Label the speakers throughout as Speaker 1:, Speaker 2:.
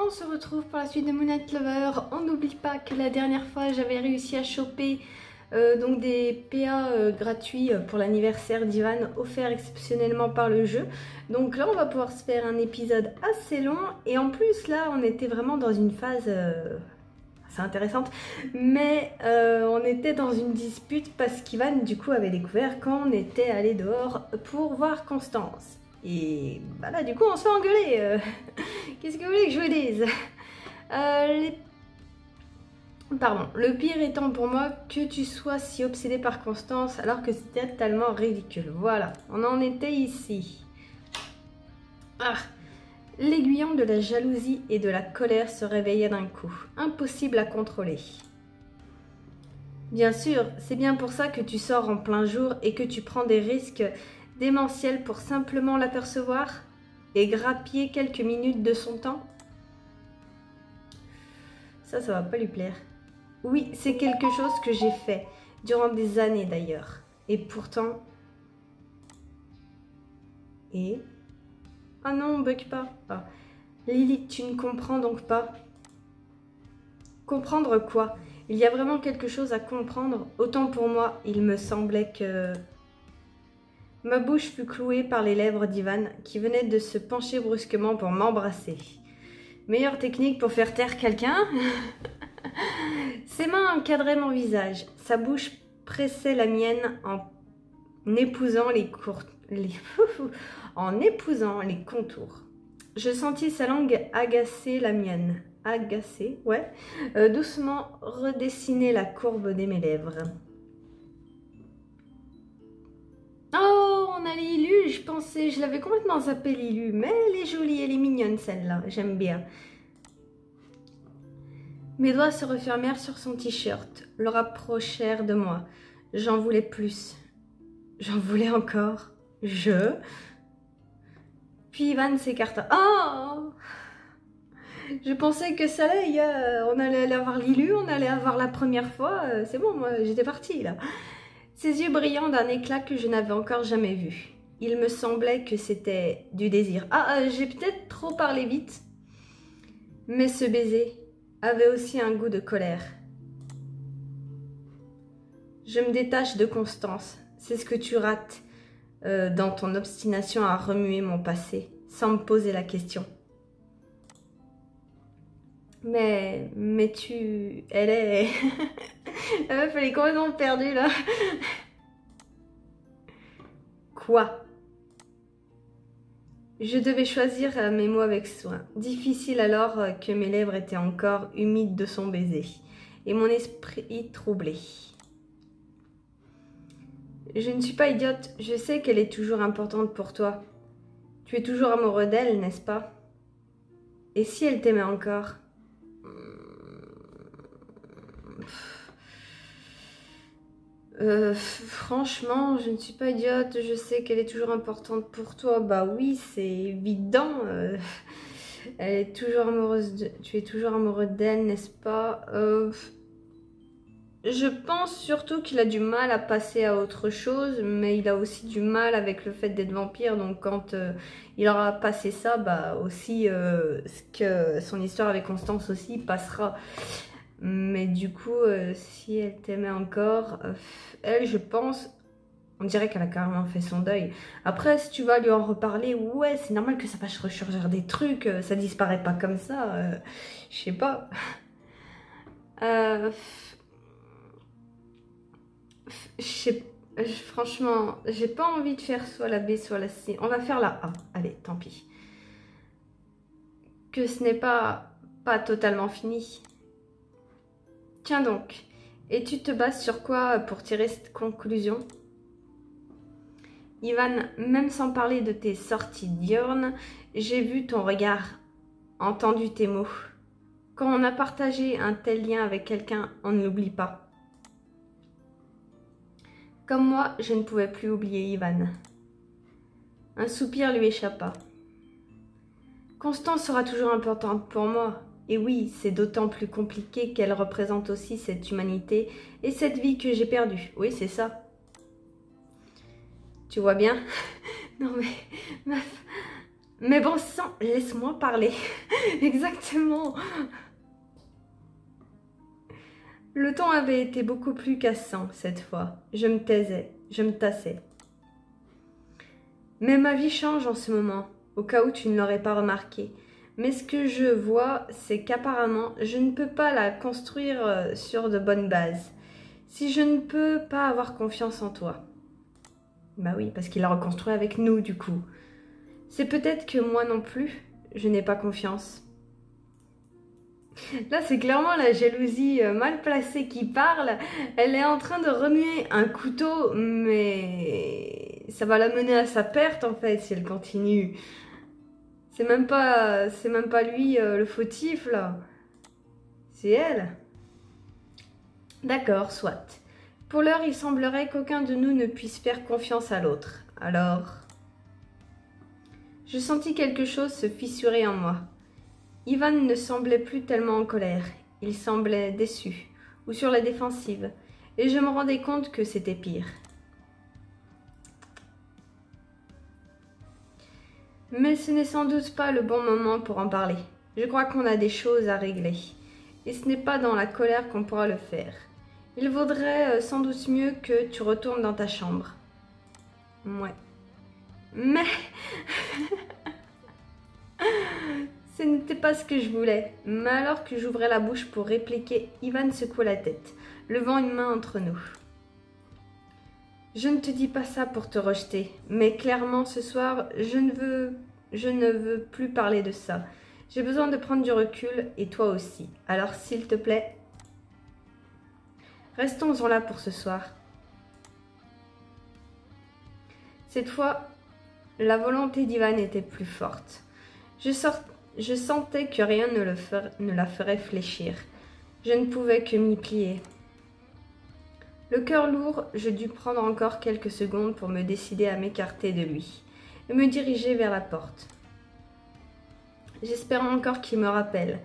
Speaker 1: on se retrouve pour la suite de Moonlight Lover. On n'oublie pas que la dernière fois j'avais réussi à choper donc des PA gratuits pour l'anniversaire d'Ivan, offerts exceptionnellement par le jeu. Donc là on va pouvoir se faire un épisode assez long, et en plus là on était vraiment dans une phase assez intéressante, mais on était dans une dispute parce qu'Ivan du coup avait découvert qu'on était allé dehors pour voir Constance. Et bah là du coup on se fait engueuler. Qu'est-ce que vous voulez que je vous dise? Pardon, le pire étant pour moi que tu sois si obsédé par Constance alors que c'était tellement ridicule. Voilà, on en était ici. Ah, l'aiguillon de la jalousie et de la colère se réveillait d'un coup, impossible à contrôler. Bien sûr, c'est bien pour ça que tu sors en plein jour et que tu prends des risques démentiels pour simplement l'apercevoir et grappiller quelques minutes de son temps. Ça va pas lui plaire. Oui, c'est quelque chose que j'ai fait, durant des années d'ailleurs. Et pourtant... Et... Ah non, bug pas. Ah. Lily, tu ne comprends donc pas? Comprendre quoi? Il y a vraiment quelque chose à comprendre. Autant pour moi, il me semblait que... Ma bouche fut clouée par les lèvres d'Ivan, qui venait de se pencher brusquement pour m'embrasser. Meilleure technique pour faire taire quelqu'un? Ses mains encadraient mon visage. Sa bouche pressait la mienne en épousant en épousant les contours. Je sentis sa langue agacer la mienne. Agacer, ouais. Doucement redessiner la courbe de mes lèvres. Oh, on a Lilu, je l'avais complètement zappé Lilu, mais elle est jolie, elle est mignonne celle-là, j'aime bien. Mes doigts se refermèrent sur son t-shirt, le rapprochèrent de moi. J'en voulais plus. J'en voulais encore. Puis Ivan s'écarta. Oh! Je pensais que ça allait, on allait aller avoir Lilu, on allait avoir la première fois. C'est bon, moi j'étais partie là. Ses yeux brillants d'un éclat que je n'avais encore jamais vu. Il me semblait que c'était du désir. J'ai peut-être trop parlé vite. Mais ce baiser avait aussi un goût de colère. Je me détache de Constance. C'est ce que tu rates dans ton obstination à remuer mon passé, sans me poser la question. Mais elle est... La meuf, elle est complètement perdue, là. Quoi? Je devais choisir mes mots avec soin. Difficile alors que mes lèvres étaient encore humides de son baiser, et mon esprit troublé. Je ne suis pas idiote, je sais qu'elle est toujours importante pour toi. Tu es toujours amoureux d'elle, n'est-ce pas? Et si elle t'aimait encore? Franchement, je ne suis pas idiote, je sais qu'elle est toujours importante pour toi. Bah oui, c'est évident. Elle est toujours amoureuse tu es toujours amoureux d'elle, n'est-ce pas? Je pense surtout qu'il a du mal à passer à autre chose, mais il a aussi du mal avec le fait d'être vampire. Donc quand il aura passé ça, bah aussi son histoire avec Constance aussi passera. Mais du coup, si elle t'aimait encore, elle, je pense, on dirait qu'elle a carrément fait son deuil. Après, si tu vas lui en reparler, ouais, c'est normal que ça fasse ressurgir des trucs, ça disparaît pas comme ça, je sais pas. Franchement, j'ai pas envie de faire soit la B, soit la C. On va faire la A. Allez, tant pis. Que ce n'est pas totalement fini. Tiens donc, et tu te bases sur quoi pour tirer cette conclusion? Ivan, même sans parler de tes sorties diurnes, j'ai vu ton regard, entendu tes mots. Quand on a partagé un tel lien avec quelqu'un, on ne l'oublie pas. Comme moi, je ne pouvais plus oublier Ivan. Un soupir lui échappa. Constance sera toujours importante pour moi. Et oui, c'est d'autant plus compliqué qu'elle représente aussi cette humanité et cette vie que j'ai perdue. Oui, c'est ça. Tu vois bien? Non mais, meuf, Mais bon sang, laisse-moi parler. Exactement. Le ton avait été beaucoup plus cassant cette fois. Je me taisais, je me tassais. Mais ma vie change en ce moment, au cas où tu ne l'aurais pas remarqué. Mais ce que je vois, c'est qu'apparemment, je ne peux pas la construire sur de bonnes bases. Si je ne peux pas avoir confiance en toi. Bah oui, parce qu'il a reconstruit avec nous du coup. C'est peut-être que moi non plus, je n'ai pas confiance. Là, c'est clairement la jalousie mal placée qui parle. Elle est en train de remuer un couteau, mais ça va la mener à sa perte en fait si elle continue. C'est même pas lui le fautif là. C'est elle. D'accord, soit. Pour l'heure, il semblerait qu'aucun de nous ne puisse faire confiance à l'autre. Alors... Je sentis quelque chose se fissurer en moi. Ivan ne semblait plus tellement en colère. Il semblait déçu, ou sur la défensive, et je me rendais compte que c'était pire. Mais ce n'est sans doute pas le bon moment pour en parler. Je crois qu'on a des choses à régler, et ce n'est pas dans la colère qu'on pourra le faire. Il vaudrait sans doute mieux que tu retournes dans ta chambre. Ouais. Mais... Ce n'était pas ce que je voulais. Mais alors que j'ouvrais la bouche pour répliquer, Ivan secoua la tête, levant une main entre nous. Je ne te dis pas ça pour te rejeter, mais clairement ce soir, je ne veux plus parler de ça. J'ai besoin de prendre du recul, et toi aussi. Alors s'il te plaît, restons-en là pour ce soir. Cette fois, la volonté d'Ivan était plus forte. Je sentais que rien ne la ferait fléchir. Je ne pouvais que m'y plier. Le cœur lourd, je dus prendre encore quelques secondes pour me décider à m'écarter de lui et me diriger vers la porte. J'espérais encore qu'il me rappelle,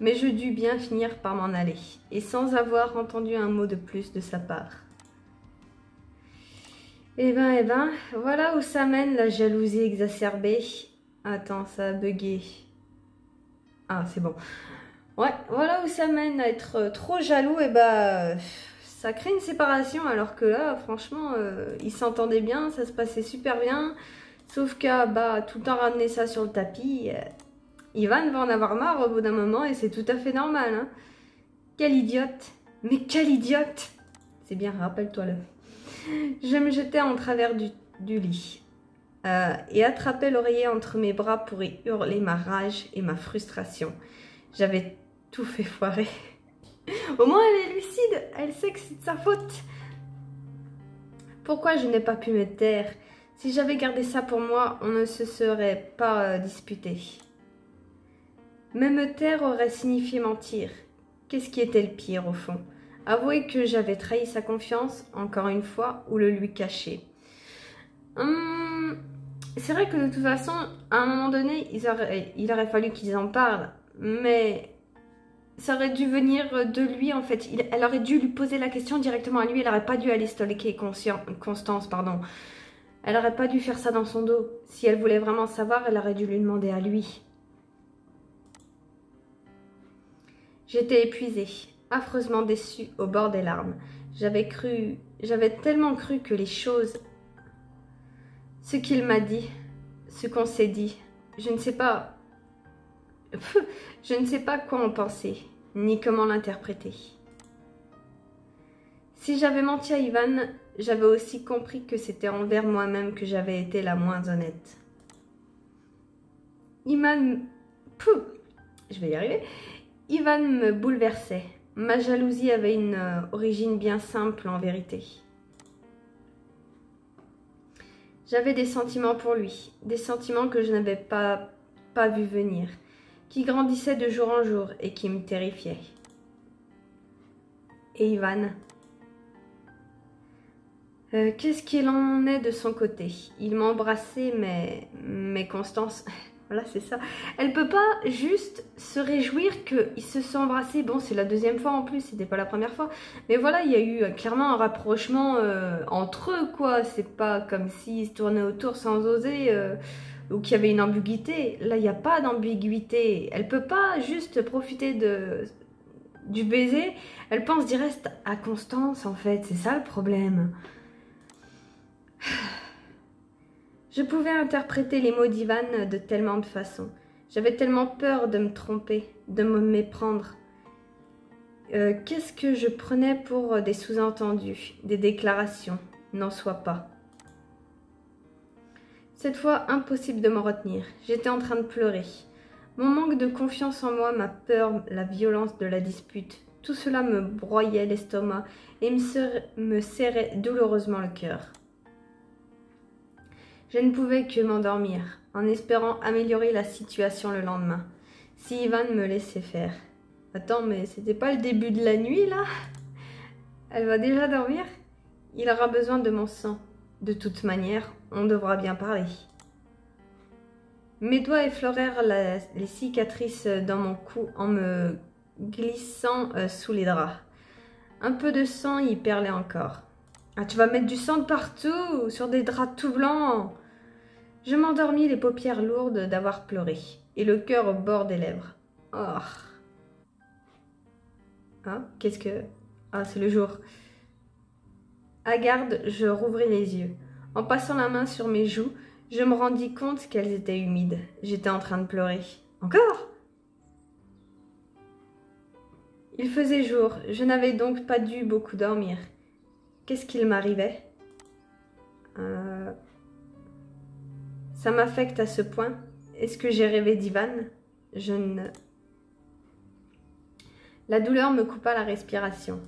Speaker 1: mais je dus bien finir par m'en aller, et sans avoir entendu un mot de plus de sa part. Eh ben, voilà où ça mène la jalousie exacerbée. Attends, ça a bugué. Ah, c'est bon. Ouais, voilà où ça mène à être trop jaloux, et ça crée une séparation, alors que là, franchement, ils s'entendaient bien, ça se passait super bien. Sauf qu'à tout le temps ramener ça sur le tapis, Ivan va en avoir marre au bout d'un moment, et c'est tout à fait normal. Hein. Quel idiote! Mais quel idiote! C'est bien, rappelle-toi-le. Je me jetais en travers du lit. Et attrapais l'oreiller entre mes bras pour y hurler ma rage et ma frustration. J'avais tout fait foirer. Au moins elle est lucide, elle sait que c'est de sa faute. Pourquoi je n'ai pas pu me taire? Si j'avais gardé ça pour moi, on ne se serait pas disputé. Mais me taire aurait signifié mentir. Qu'est-ce qui était le pire au fond? Avouer que j'avais trahi sa confiance, encore une fois, ou le lui cacher. C'est vrai que de toute façon, à un moment donné, il aurait fallu qu'ils en parlent, mais ça aurait dû venir de lui en fait. Elle aurait dû lui poser la question directement à lui, elle n'aurait pas dû aller stalker Constance, pardon. Elle n'aurait pas dû faire ça dans son dos. Si elle voulait vraiment savoir, elle aurait dû lui demander à lui. J'étais épuisée, affreusement déçue, au bord des larmes. J'avais tellement cru que les choses... Ce qu'il m'a dit, ce qu'on s'est dit, je ne sais pas quoi en penser, ni comment l'interpréter. Si j'avais menti à Ivan, j'avais aussi compris que c'était envers moi-même que j'avais été la moins honnête. Ivan me bouleversait. Ma jalousie avait une origine bien simple en vérité. J'avais des sentiments pour lui, des sentiments que je n'avais pas vu venir, qui grandissaient de jour en jour et qui me terrifiaient. Et Ivan, qu'est-ce qu'il en est de son côté? Il m'a embrassée, mais Constance, voilà c'est ça, elle peut pas juste se réjouir qu'ils se sont embrassés. Bon, c'est la deuxième fois en plus, c'était pas la première fois, mais voilà, il y a eu clairement un rapprochement entre eux quoi. C'est pas comme s'ils se tournaient autour sans oser. ou qu'il y avait une ambiguïté. Là, il n'y a pas d'ambiguïté. Elle peut pas juste profiter du baiser. Elle pense direct à Constance, en fait. C'est ça le problème. Je pouvais interpréter les mots d'Ivan de tellement de façons. J'avais tellement peur de me tromper, de me méprendre. Qu'est-ce que je prenais pour des sous-entendus, des déclarations? N'en soit pas. Cette fois, impossible de m'en retenir. J'étais en train de pleurer. Mon manque de confiance en moi, ma peur, la violence de la dispute, tout cela me broyait l'estomac et me serrait douloureusement le cœur. Je ne pouvais que m'endormir, en espérant améliorer la situation le lendemain, si Ivan me laissait faire. Attends, mais c'était pas le début de la nuit, là? Elle va déjà dormir? Il aura besoin de mon sang. De toute manière, on devra bien parler. Mes doigts effleurèrent les cicatrices dans mon cou en me glissant sous les draps. Un peu de sang y perlait encore. Ah, tu vas mettre du sang de partout, sur des draps tout blancs. Je m'endormis, les paupières lourdes d'avoir pleuré, et le cœur au bord des lèvres. Oh. Ah, qu'est-ce que... Ah, c'est le jour. À garde, je rouvris les yeux. En passant la main sur mes joues, je me rendis compte qu'elles étaient humides. J'étais en train de pleurer. Encore? Il faisait jour, je n'avais donc pas dû beaucoup dormir. Qu'est-ce qu'il m'arrivait? Ça m'affecte à ce point? Est-ce que j'ai rêvé d'Ivan? Je ne... La douleur me coupa la respiration.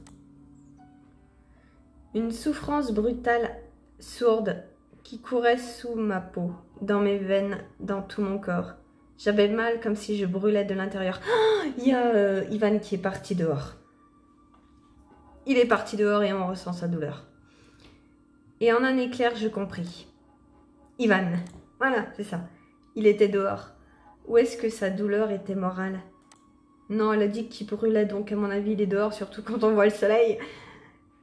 Speaker 1: Une souffrance brutale, sourde, qui courait sous ma peau, dans mes veines, dans tout mon corps. J'avais mal comme si je brûlais de l'intérieur. Oh, il y a Ivan qui est parti dehors. Il est parti dehors et on ressent sa douleur. Et en un éclair, je compris. Ivan, voilà, c'est ça. Il était dehors. Ou est-ce que sa douleur était morale? Non, elle a dit qu'il brûlait, donc à mon avis, il est dehors, surtout quand on voit le soleil.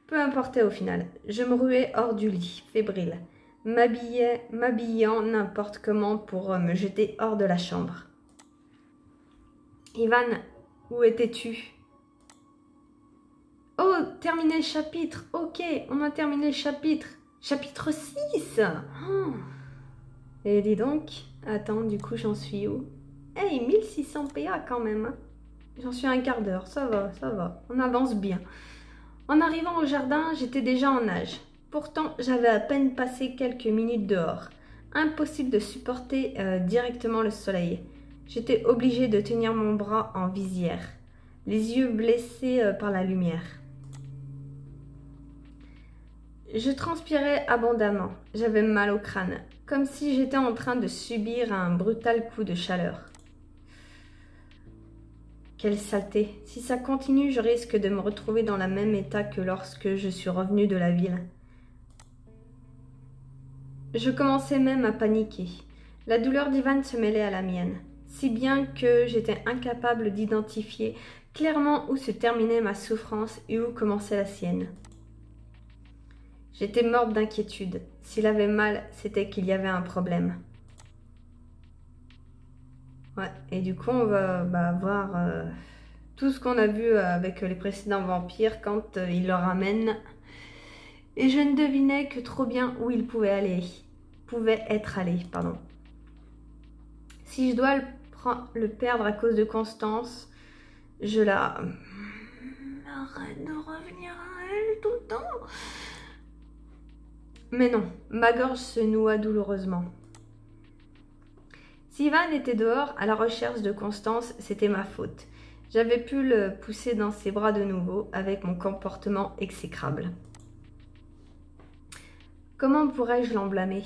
Speaker 1: Peu importait au final. Je me ruais hors du lit, fébrile, m'habillant n'importe comment pour me jeter hors de la chambre. Ivan, où étais-tu? Oh, terminé le chapitre. Ok, on a terminé le chapitre. Chapitre 6. Oh. Et dis donc, attends, du coup, j'en suis où? Hey, 1600 PA quand même. Hein. J'en suis à un quart d'heure, ça va, on avance bien. En arrivant au jardin, j'étais déjà en nage. Pourtant, j'avais à peine passé quelques minutes dehors. Impossible de supporter directement le soleil. J'étais obligée de tenir mon bras en visière, les yeux blessés par la lumière. Je transpirais abondamment. J'avais mal au crâne, comme si j'étais en train de subir un brutal coup de chaleur. Quelle saleté! Si ça continue, je risque de me retrouver dans le même état que lorsque je suis revenue de la ville. Je commençais même à paniquer. La douleur d'Ivan se mêlait à la mienne, si bien que j'étais incapable d'identifier clairement où se terminait ma souffrance et où commençait la sienne. J'étais morte d'inquiétude. S'il avait mal, c'était qu'il y avait un problème. Ouais, et du coup, on va voir tout ce qu'on a vu avec les précédents vampires quand ils le ramènent. Et je ne devinais que trop bien où il pouvait être allé. Si je dois le perdre à cause de Constance, je la... Arrête de revenir à elle tout le temps. Mais non, ma gorge se noua douloureusement. Si Ivan était dehors à la recherche de Constance, c'était ma faute. J'avais pu le pousser dans ses bras de nouveau avec mon comportement exécrable. Comment pourrais-je l'en blâmer?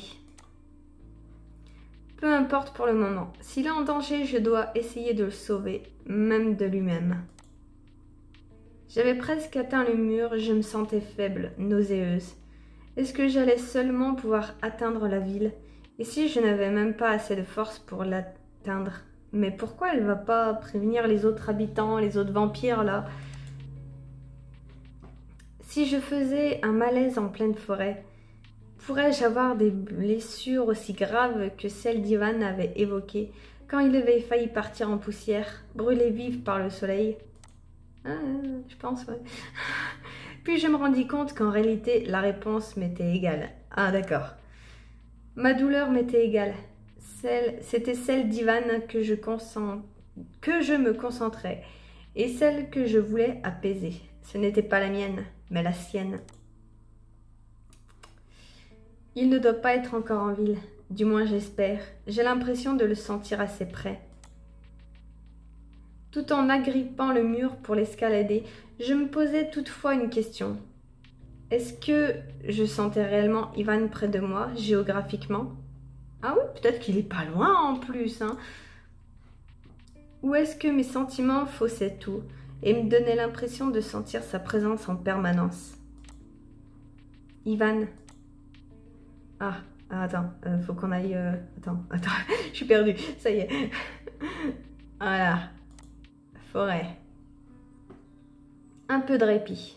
Speaker 1: Peu importe pour le moment. S'il est en danger, je dois essayer de le sauver, même de lui-même. J'avais presque atteint le mur, je me sentais faible, nauséeuse. Est-ce que j'allais seulement pouvoir atteindre la ville? Et si je n'avais même pas assez de force pour l'atteindre? Mais pourquoi elle va pas prévenir les autres habitants, les autres vampires là? Si je faisais un malaise en pleine forêt, pourrais-je avoir des blessures aussi graves que celles d'Ivan avait évoquées quand il avait failli partir en poussière, brûlé vif par le soleil? Je pense, ouais. Puis je me rendis compte qu'en réalité, la réponse m'était égale. Ah, d'accord. Ma douleur m'était égale. C'était celle d'Ivan que je me concentrais, et celle que je voulais apaiser. Ce n'était pas la mienne, mais la sienne. Il ne doit pas être encore en ville, du moins j'espère. J'ai l'impression de le sentir assez près. Tout en agrippant le mur pour l'escalader, je me posais toutefois une question. Est-ce que je sentais réellement Ivan près de moi, géographiquement? Ah oui, peut-être qu'il est pas loin en plus, hein. Ou est-ce que mes sentiments faussaient tout et me donnaient l'impression de sentir sa présence en permanence? Ivan. Attends, faut qu'on aille... Attends, je suis perdue, ça y est. Voilà. Forêt. Un peu de répit.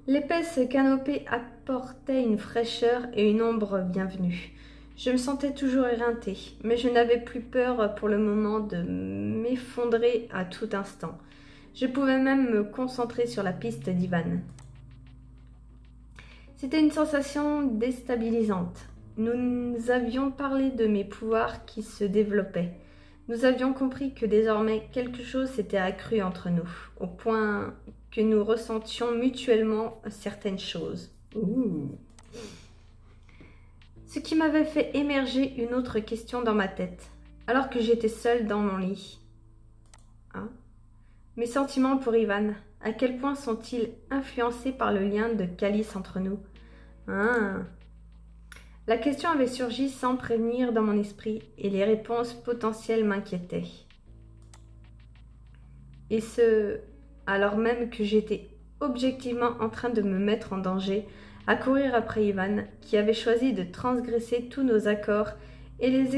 Speaker 1: L'épaisse canopée apportait une fraîcheur et une ombre bienvenue. Je me sentais toujours éreintée, mais je n'avais plus peur pour le moment de m'effondrer à tout instant. Je pouvais même me concentrer sur la piste d'Ivan. C'était une sensation déstabilisante. Nous avions parlé de mes pouvoirs qui se développaient. Nous avions compris que désormais quelque chose s'était accru entre nous, au point que nous ressentions mutuellement certaines choses. Ce qui m'avait fait émerger une autre question dans ma tête, alors que j'étais seule dans mon lit. Mes sentiments pour Ivan, à quel point sont-ils influencés par le lien de calice entre nous? La question avait surgi sans prévenir dans mon esprit et les réponses potentielles m'inquiétaient. Et ce, alors même que j'étais objectivement en train de me mettre en danger, à courir après Ivan, qui avait choisi de transgresser tous nos accords et les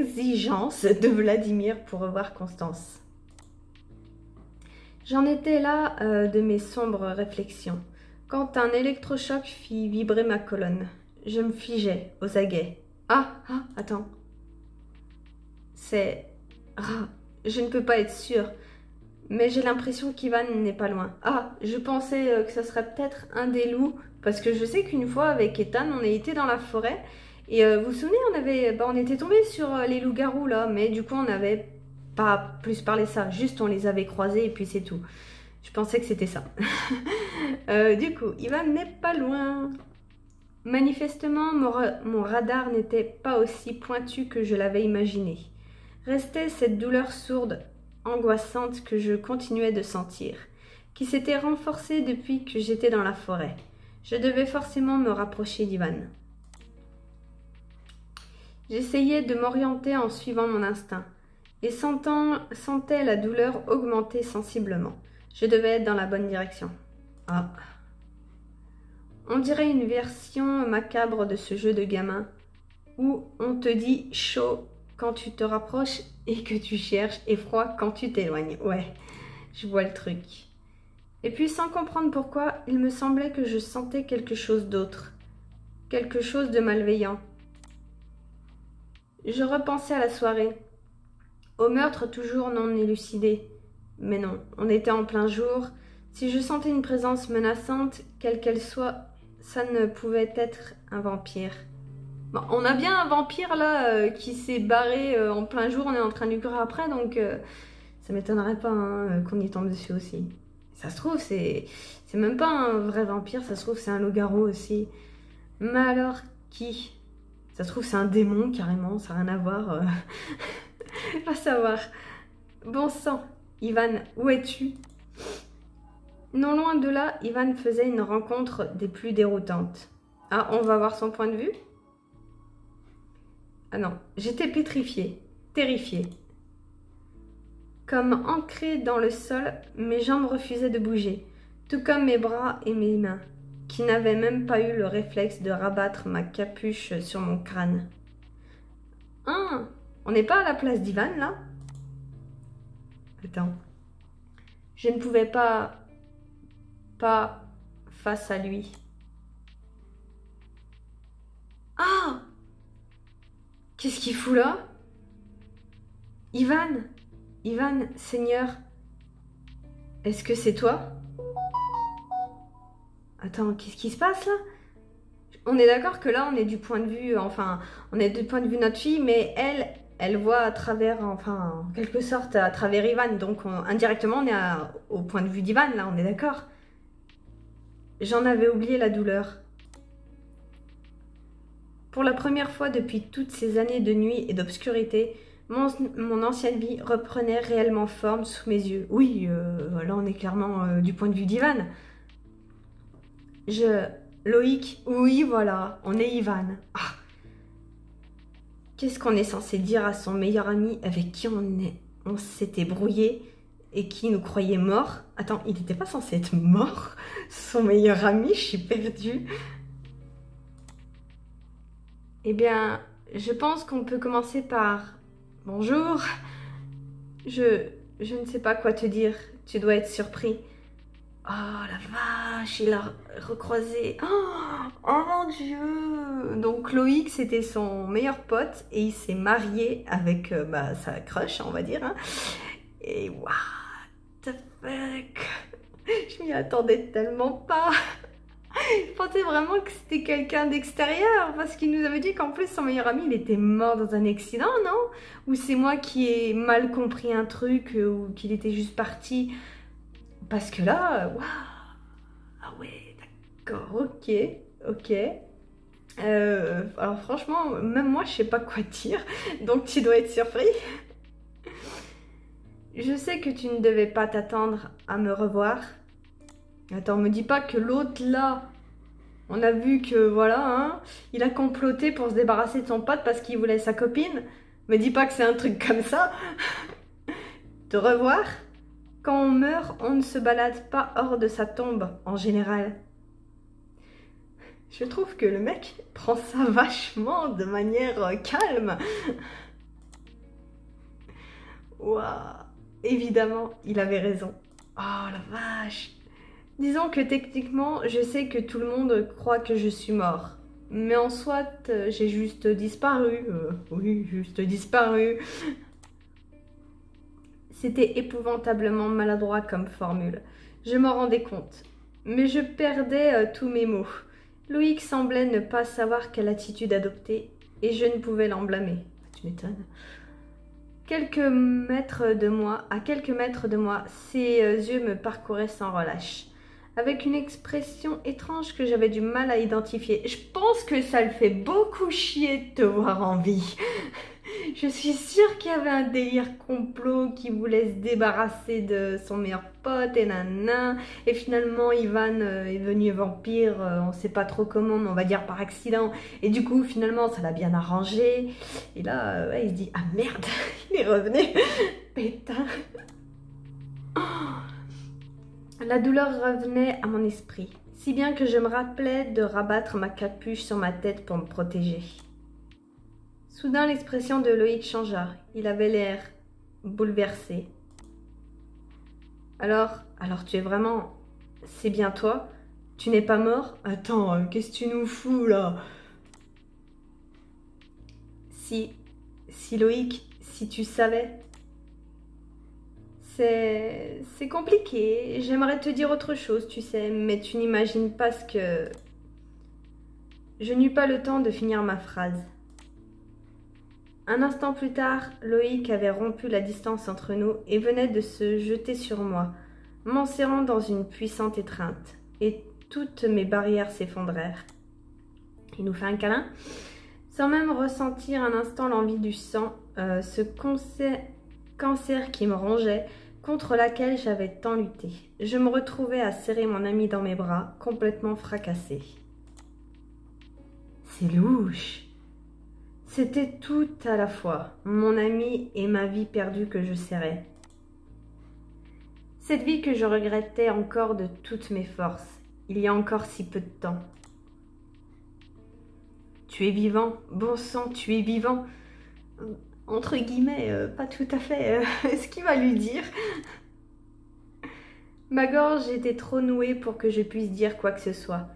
Speaker 1: exigences de Vladimir pour revoir Constance. J'en étais là de mes sombres réflexions, quand un électrochoc fit vibrer ma colonne. Je me figeais aux aguets. Attends. Je ne peux pas être sûre, mais j'ai l'impression qu'Ivan n'est pas loin. Je pensais que ça serait peut-être un des loups, parce que je sais qu'une fois avec Ethan, on était dans la forêt, et vous vous souvenez, on était tombé sur les loups-garous là, mais du coup on n'avait pas plus parlé ça, juste on les avait croisés et puis c'est tout. Je pensais que c'était ça. Du coup, Ivan n'est pas loin. Manifestement, mon radar n'était pas aussi pointu que je l'avais imaginé. Restait cette douleur sourde, angoissante que je continuais de sentir, qui s'était renforcée depuis que j'étais dans la forêt. Je devais forcément me rapprocher d'Ivan. J'essayais de m'orienter en suivant mon instinct, et sentais la douleur augmenter sensiblement. Je devais être dans la bonne direction. On dirait une version macabre de ce jeu de gamin où on te dit chaud quand tu te rapproches et que tu cherches et froid quand tu t'éloignes. Ouais, je vois le truc. Et puis sans comprendre pourquoi, il me semblait que je sentais quelque chose d'autre, quelque chose de malveillant. Je repensais à la soirée, au meurtre toujours non élucidé. Mais non, on était en plein jour. Si je sentais une présence menaçante, quelle qu'elle soit, ça ne pouvait être un vampire. Bon, on a bien un vampire là qui s'est barré en plein jour, on est en train de lui courir après, donc ça m'étonnerait pas qu'on y tombe dessus aussi. Ça se trouve, c'est même pas un vrai vampire, ça se trouve c'est un loup-garou aussi. Mais alors, qui? Ça se trouve c'est un démon carrément, ça n'a rien à voir. Va savoir. Bon sang, Ivan, où es-tu? Non loin de là, Ivan faisait une rencontre des plus déroutantes. On va voir son point de vue? Non, j'étais pétrifiée, terrifiée. Comme ancrée dans le sol, mes jambes refusaient de bouger, tout comme mes bras et mes mains, qui n'avaient même pas eu le réflexe de rabattre ma capuche sur mon crâne. On n'est pas à la place d'Ivan, là? Attends. Je ne pouvais pas pas face à lui. Ah! Qu'est-ce qu'il fout là? Ivan? Ivan, Seigneur, est-ce que c'est toi? Attends, qu'est-ce qui se passe là? On est d'accord que là, on est du point de vue, enfin, on est du point de vue de notre fille, mais elle voit à travers, enfin, en quelque sorte, à travers Ivan. Donc, indirectement, on est au point de vue d'Ivan, là, on est d'accord? J'en avais oublié la douleur. Pour la première fois depuis toutes ces années de nuit et d'obscurité, mon ancienne vie reprenait réellement forme sous mes yeux. Oui, là, on est clairement du point de vue d'Ivan. Loïc, oui, voilà, on est Ivan. Ah. Qu'est-ce qu'on est censé dire à son meilleur ami avec qui on s'était brouillé et qui nous croyait mort? Attends, il n'était pas censé être mort? Son meilleur ami, je suis perdue. Eh bien, je pense qu'on peut commencer par « Bonjour, je ne sais pas quoi te dire, tu dois être surpris. » Oh la vache, il a recroisé. Oh mon Dieu. Donc Loïc, c'était son meilleur pote et il s'est marié avec sa crush, on va dire. Hein. Et what the fuck. Je m'y attendais tellement pas. Je pensais vraiment que c'était quelqu'un d'extérieur parce qu'il nous avait dit qu'en plus son meilleur ami il était mort dans un accident, non? Ou c'est moi qui ai mal compris un truc ou qu'il était juste parti. Parce que là, waouh, ah ouais, d'accord, ok. Alors franchement, même moi, je sais pas quoi dire, donc tu dois être surpris. Je sais que tu ne devais pas t'attendre à me revoir. Attends, me dis pas que l'autre là, on a vu que voilà, hein, il a comploté pour se débarrasser de son pote parce qu'il voulait sa copine. Me dis pas que c'est un truc comme ça. Te revoir? Quand on meurt, on ne se balade pas hors de sa tombe, en général. Je trouve que le mec prend ça vachement de manière calme. Waouh, évidemment, il avait raison. Oh la vache. Disons que techniquement, je sais que tout le monde croit que je suis mort. Mais en soit, j'ai juste disparu. Oui, juste disparu. C'était épouvantablement maladroit comme formule. Je m'en rendais compte. Mais je perdais tous mes mots. Loïc semblait ne pas savoir quelle attitude adopter, et je ne pouvais l'en blâmer. Tu m'étonnes. À quelques mètres de moi, ses yeux me parcouraient sans relâche, avec une expression étrange que j'avais du mal à identifier. Je pense que ça le fait beaucoup chier de te voir en vie. Je suis sûre qu'il y avait un délire complot qui voulait se débarrasser de son meilleur pote et nanana. Et finalement, Ivan est devenu vampire, on sait pas trop comment, mais on va dire par accident. Et du coup, finalement, ça l'a bien arrangé. Et là, ouais, il se dit, ah merde, il est revenu. Putain. La douleur revenait à mon esprit, si bien que je me rappelais de rabattre ma capuche sur ma tête pour me protéger. Soudain, l'expression de Loïc changea. Il avait l'air bouleversé. Alors tu es vraiment... C'est bien toi? Tu n'es pas mort? Attends, qu'est-ce que tu nous fous là? Si Loïc, si tu savais... C'est compliqué. J'aimerais te dire autre chose, tu sais, mais tu n'imagines pas ce que... Je n'eus pas le temps de finir ma phrase. Un instant plus tard, Loïc avait rompu la distance entre nous et venait de se jeter sur moi, m'enserrant dans une puissante étreinte, et toutes mes barrières s'effondrèrent. Il nous fait un câlin, sans même ressentir un instant l'envie du sang, ce cancer qui me rongeait, contre laquelle j'avais tant lutté. Je me retrouvais à serrer mon ami dans mes bras, complètement fracassée. C'est louche. C'était tout à la fois, mon ami et ma vie perdue que je serrais. Cette vie que je regrettais encore de toutes mes forces, il y a encore si peu de temps. Tu es vivant, bon sang, tu es vivant. Entre guillemets, pas tout à fait ce qu'il va lui dire. Ma gorge était trop nouée pour que je puisse dire quoi que ce soit.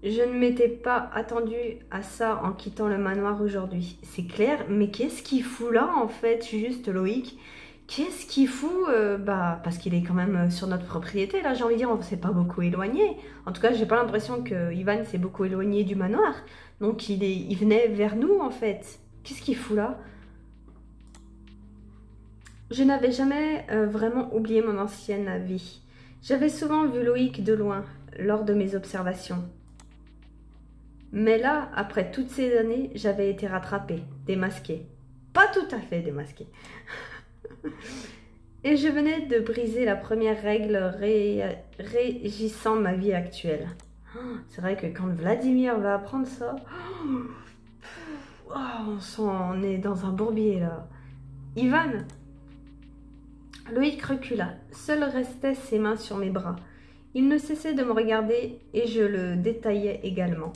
Speaker 1: Je ne m'étais pas attendue à ça en quittant le manoir aujourd'hui. C'est clair, mais qu'est-ce qu'il fout là en fait, juste Loïc? Qu'est-ce qu'il fout parce qu'il est quand même sur notre propriété, là j'ai envie de dire, on s'est pas beaucoup éloigné. En tout cas, j'ai pas l'impression que Ivan s'est beaucoup éloigné du manoir. Donc il venait vers nous en fait. Qu'est-ce qu'il fout là? Je n'avais jamais vraiment oublié mon ancienne vie. J'avais souvent vu Loïc de loin lors de mes observations. Mais là, après toutes ces années, j'avais été rattrapée, démasquée. Pas tout à fait démasquée. Et je venais de briser la première règle régissant ma vie actuelle. C'est vrai que quand Vladimir va apprendre ça, on est dans un bourbier là. Ivan! Loïc recula. Seul restaient ses mains sur mes bras. Il ne cessait de me regarder et je le détaillais également.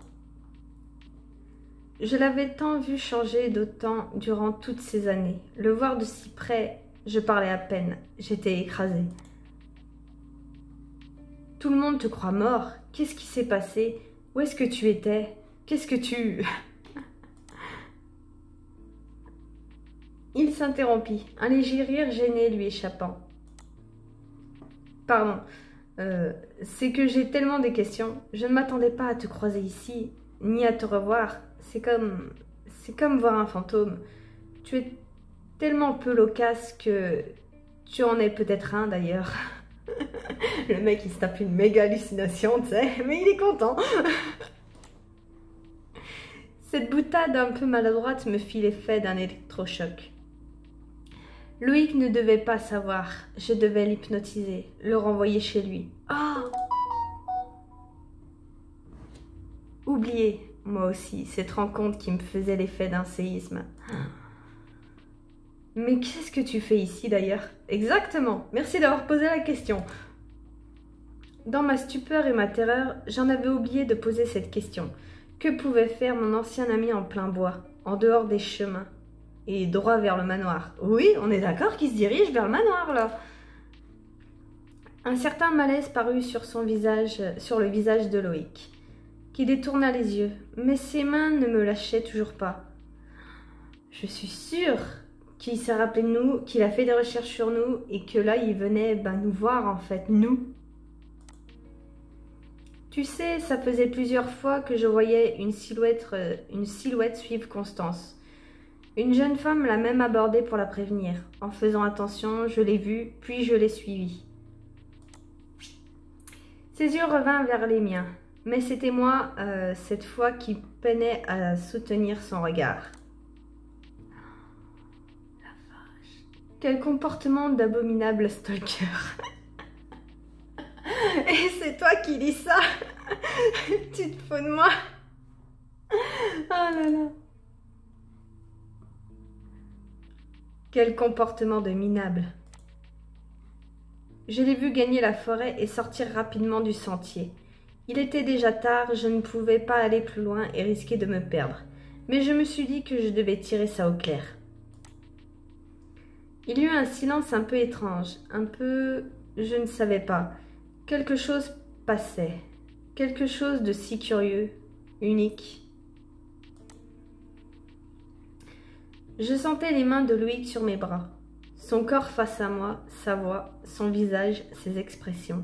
Speaker 1: Je l'avais tant vu changer d'autant durant toutes ces années. Le voir de si près, je parlais à peine. J'étais écrasée. Tout le monde te croit mort. Qu'est-ce qui s'est passé? Où est-ce que tu étais? Qu'est-ce que tu... Il s'interrompit, un léger rire gêné lui échappant. Pardon, c'est que j'ai tellement de questions. Je ne m'attendais pas à te croiser ici, ni à te revoir. C'est comme voir un fantôme. Tu es tellement peu loquace que tu en es peut-être un d'ailleurs. Le mec il se tape une méga hallucination, tu sais, mais il est content. Cette boutade un peu maladroite me fit l'effet d'un électrochoc. Loïc ne devait pas savoir, je devais l'hypnotiser, le renvoyer chez lui. Oh! Oublier, moi aussi, cette rencontre qui me faisait l'effet d'un séisme. Mais qu'est-ce que tu fais ici d'ailleurs? Exactement, merci d'avoir posé la question. Dans ma stupeur et ma terreur, j'en avais oublié de poser cette question. Que pouvait faire mon ancien ami en plein bois, en dehors des chemins? Et droit vers le manoir. Oui, on est d'accord qu'il se dirige vers le manoir, là. Un certain malaise parut sur le visage de Loïc, qui détourna les yeux, mais ses mains ne me lâchaient toujours pas. Je suis sûre qu'il s'est rappelé de nous, qu'il a fait des recherches sur nous, et que là, il venait nous voir, en fait, nous. Tu sais, ça faisait plusieurs fois que je voyais une silhouette suivre Constance. Une jeune femme l'a même abordée pour la prévenir. En faisant attention, je l'ai vue, puis je l'ai suivie. Ses yeux revinrent vers les miens, mais c'était moi, cette fois, qui peinais à soutenir son regard. La vache. Quel comportement d'abominable stalker. Et c'est toi qui dis ça. Tu te fous de moi. Oh là là. Quel comportement de minable. Je l'ai vu gagner la forêt et sortir rapidement du sentier. Il était déjà tard, je ne pouvais pas aller plus loin et risquer de me perdre. Mais je me suis dit que je devais tirer ça au clair. Il y eut un silence un peu étrange, un peu... je ne savais pas. Quelque chose passait. Quelque chose de si curieux, unique. Je sentais les mains de Loïc sur mes bras, son corps face à moi, sa voix, son visage, ses expressions.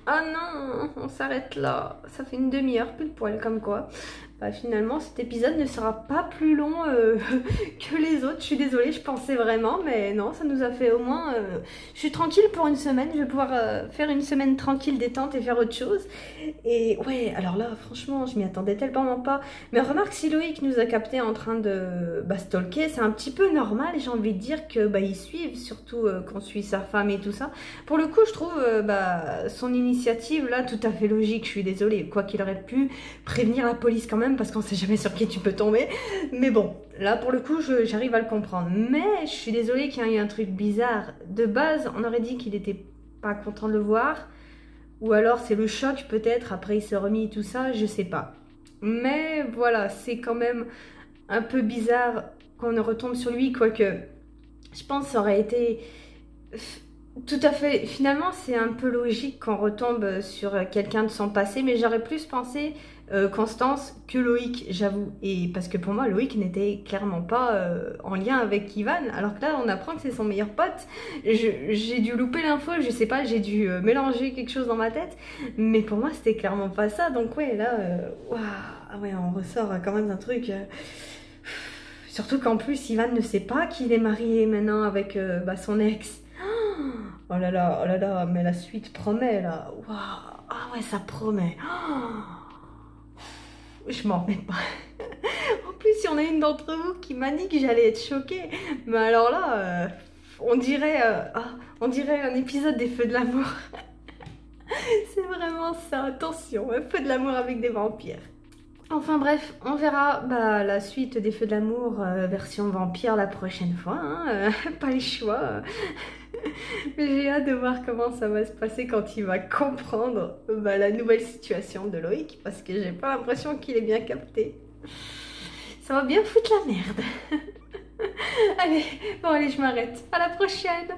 Speaker 1: Ah non, on s'arrête là, ça fait une demi-heure pile poil comme quoi. Finalement, cet épisode ne sera pas plus long que les autres. Je suis désolée, je pensais vraiment, mais non, ça nous a fait au moins... Je suis tranquille pour une semaine, je vais pouvoir faire une semaine tranquille, détente et faire autre chose. Et ouais, alors là, franchement, je m'y attendais tellement pas. Mais remarque, si Loïc nous a capté en train de stalker, c'est un petit peu normal, j'ai envie de dire que ils suivent, surtout qu'on suit sa femme et tout ça. Pour le coup, je trouve son initiative là tout à fait logique, je suis désolée. Quoi qu'il aurait pu prévenir la police quand même, parce qu'on sait jamais sur qui tu peux tomber. Mais bon, là pour le coup, j'arrive à le comprendre. Mais je suis désolée qu'il y ait eu un truc bizarre. De base, on aurait dit qu'il était pas content de le voir. Ou alors c'est le choc peut-être, après il s'est remis tout ça, je sais pas. Mais voilà, c'est quand même un peu bizarre qu'on ne retombe sur lui, quoique je pense que ça aurait été Tout à fait. Finalement, c'est un peu logique qu'on retombe sur quelqu'un de son passé, mais j'aurais plus pensé Constance que Loïc, j'avoue. Et parce que pour moi, Loïc n'était clairement pas en lien avec Ivan, alors que là, on apprend que c'est son meilleur pote. J'ai dû louper l'info, je sais pas, j'ai dû mélanger quelque chose dans ma tête, mais pour moi, c'était clairement pas ça. Donc ouais, là, waouh, ah ouais, on ressort quand même d'un truc. Surtout qu'en plus, Ivan ne sait pas qu'il est marié maintenant avec son ex. Oh là là, mais la suite promet là. Waouh, ah ouais, ça promet. Je m'en remets pas. En plus, il y en a une d'entre vous qui m'a dit que j'allais être choquée. Mais alors là, on dirait un épisode des Feux de l'amour. C'est vraiment ça, attention, un feu de l'amour avec des vampires. Enfin bref, on verra la suite des Feux de l'amour version vampire la prochaine fois, hein, pas le choix. Mais j'ai hâte de voir comment ça va se passer quand il va comprendre la nouvelle situation de Loïc, parce que j'ai pas l'impression qu'il ait bien capté. Ça va bien foutre la merde. Allez, bon allez, je m'arrête. À la prochaine.